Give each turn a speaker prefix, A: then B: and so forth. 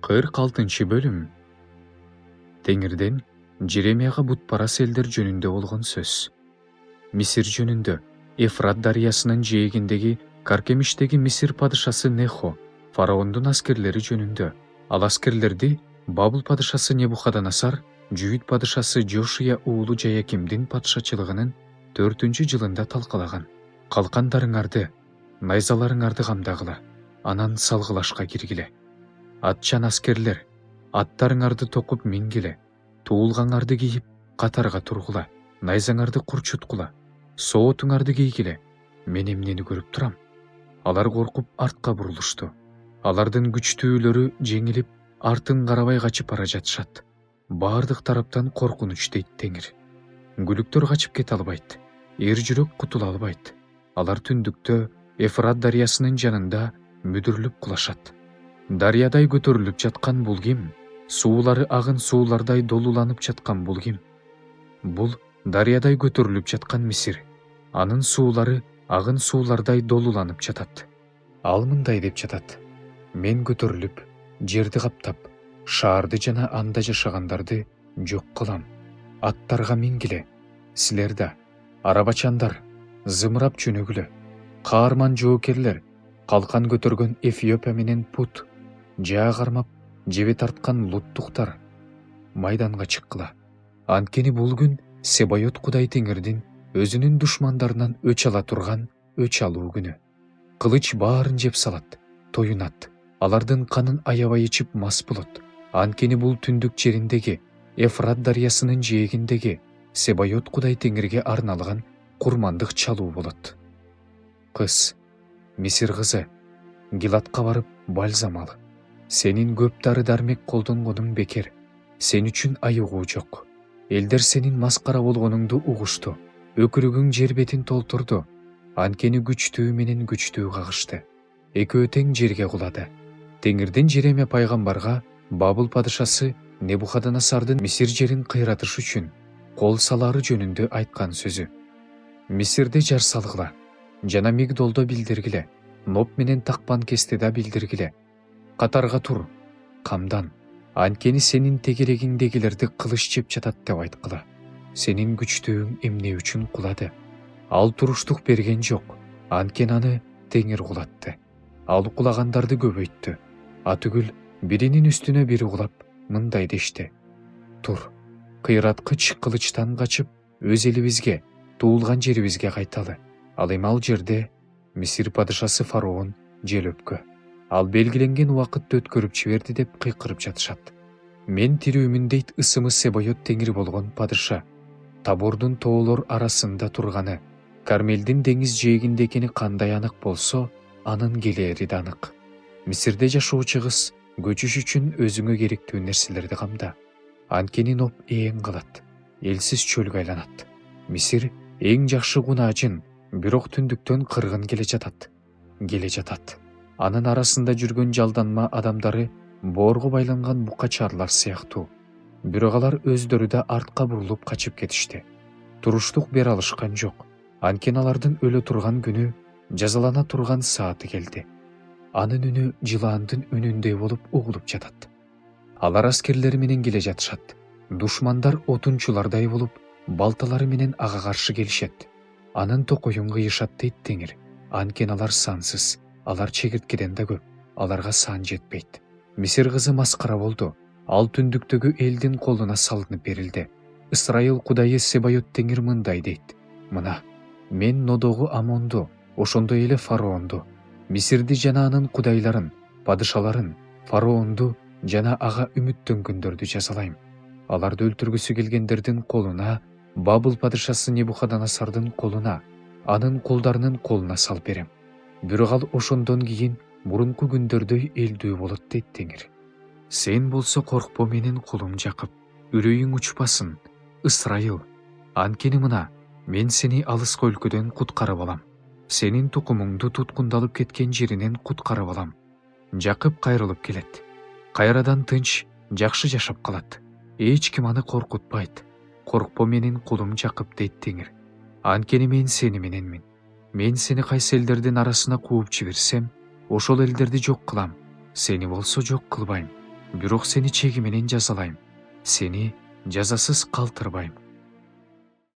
A: 46 бөлүм. Теңирден Жеремияга бутпарас элдер жөнүндө болгон сөз. Мисир жөнүндө Эфрат дарыясынын жээгиндеги Каркемиштеги Мисир падышасы Нехо фараондун аскерлери жөнүндө. Ал аскерлерди Бабыл падышасы Небухадоносор Жүйүт падышасы Жошия уулу Жаякимдин патшачылыгынын 4-жылында талкалаган. Калкандарыңарды, найзаларыңарды камдагыла, анан салгылашка киргиле. Атчан аскерлер, аттарыңарды токуп мингиле, туулгаңарды кийип катарга тургула, найзаңарды курчуткула, соотуңарды кийгиле. Мен эмнени көрүп турам? Алар коркуп артка бурулушту. Алардын күчтүүлөрү жеңилип, артын карабай качып бара жатышат. Баардык тараптан коркунуч дейт Теңир. Күлүктөр качып кете албайт, эр жүрөк кутула албайт. Алар түндүктө Эфрат дарыясынын жанында мүдүрүлүп кулашат. Дарыядай көтөрүлүп жаткан бул ким? Суулары агын суулардай долуланып жаткан бул ким? Бул дарыядай көтөрүлүп жаткан Мисир. Анын суулары агын суулардай долуланып жатат. Ал мындай деп жатат: мен көтөрүлүп, жерди каптап, шаарды жана анда жашагандарды жок кылам. Аттарга мингиле, силер да, арабачандар, зымырап жөнөгүлө. Каарман жоокерлер, калкан көтөргөн Эфиопия менен Пут, жаа кармап, жебе тарткан луттуктар, майданга чыккыла. Анткени бул күн Себайот Кудай Теңирдин өзүнүн душмандарынан өч ала турган өч алуу күнү. Кылыч баарын жеп салат, тоюнат. Алардын канын аябай ичип мас болот. Анткени бул түндүк жериндеги, Эфрат дарыясынын жээгиндеги Себайот Кудай Теңирге арналган курмандык чалуу болот. Кыз, Мисир кызы, Гиладка барып бальзам ал. Сенин көп дары дармек колдонгонуң бекер. Сен үчүн айыгуу жок. Элдер сенин маскара болгонуңду угушту. Өкүрүгүң жер бетин толтурду. Анткени күчтүү менен күчтүү кагышты. Экөө тең жерге кулады. Теңирден Жеремия пайгамбарга Бабыл падышасы Небухадоносордун Мисир жерин кыйратыш үчүн кол салары жөнүндө айткан сөзү. Мисирде жар салгыла, жана Мигдолдо билдиргиле, Ноп менен Такпан кестеда билдиргиле. Катарга тур, камдан, анткени сенин тегерегиңдегилерди кылыч жеп жатат деп айткыла. Сенин күчтүүң эмне үчүн кулады? Ал туруштук берген жок, анткени аны Теңир кулатты. Ал кулагандарды көбөйттү. Атүгүл биринин үстүнө бири кулап, мындай дешти: тур, кыйраткыч кылычтан качып, өз элибизге, туулган жерибизге кайталы. Ал эми ал жерде Мисир падышасы фараон желөпкө. Ал белгиленген убакытты өткөрүп жиберди деп кыйкырып жатышат. Мен тирүүмүн дейт ысымы Себайот Теңир болгон падыша. Табордун тоолор арасында турганы, Кармелдин деңиз жээгинде экени кандай анык болсо, анын келери да анык. Мисирде жашоочу кыз, көчүш үчүн өзүңө керектүү нерселерди камда. Анткени Ноп ээн калат, элсиз чөлгө айланат. Мисир эң жакшы кунаажын, бирок түндүктөн кыргын келе жатат. Анын арасында жүргөн жалданма адамдары боорго байланган букачарлар сыяктуу. Бирок алар өздөрү да артка бурулуп качып кетишти. Туруштук бере алышкан жок. Анткени алардын өлө турган күнү, жазалана турган сааты келди. Анын үнү жылаандын үнүндөй болуп угулуп жатат. Алар аскерлери менен келе жатышат. Душмандар отунчулардай болуп, балталары менен ага каршы келишет. Анын токоюн кыйышат дейт Теңир. Анткени алар сансыз, алар чегирткеден да көп, аларга сан жетпейт. Мисир кызы маскара болду. Ал түндүктөгү элдин колуна салынып берилди. Ысрайыл Кудайы Себайот Теңир мындай дейт: мына, мен Нодогу Амонду, ошондой эле фараонду, Мисирди жана анын кудайларын, падышаларын, фараонду жана ага үмүттөнгөндөрдү жазалайм. Аларды өлтүргүсү келгендердин колуна, Бабыл падышасы Небухадоносордун колуна, анын кулдарынын колуна салып берем. Бирок ал ошондон кийин мурунку күндөрдөй элдүү болот дейт Теңир. Сен болсо коркпо менин кулум Жакып, үрөйүң учпасын, Ысрайыл. Анткени мына, мен сени алыска өлкөдөн куткарып алам. Сенин тукумуңду туткундалып кеткен жеринен куткарып алам. Жакып кайрылып келет. Кайрадан тынч, жакшы жашап калат. Эч ким аны коркутпайт. Коркпо менин кулум Жакып дейт Теңир. Анткени мен сени мененмин. Мен сени кайсы элдердин арасына кууп жиберсем, ошол элдерди жок кылам. Сени болсо жок кылбайм. Бирок сени чеги менен жазалайм. Сени жазасыз калтырбайм.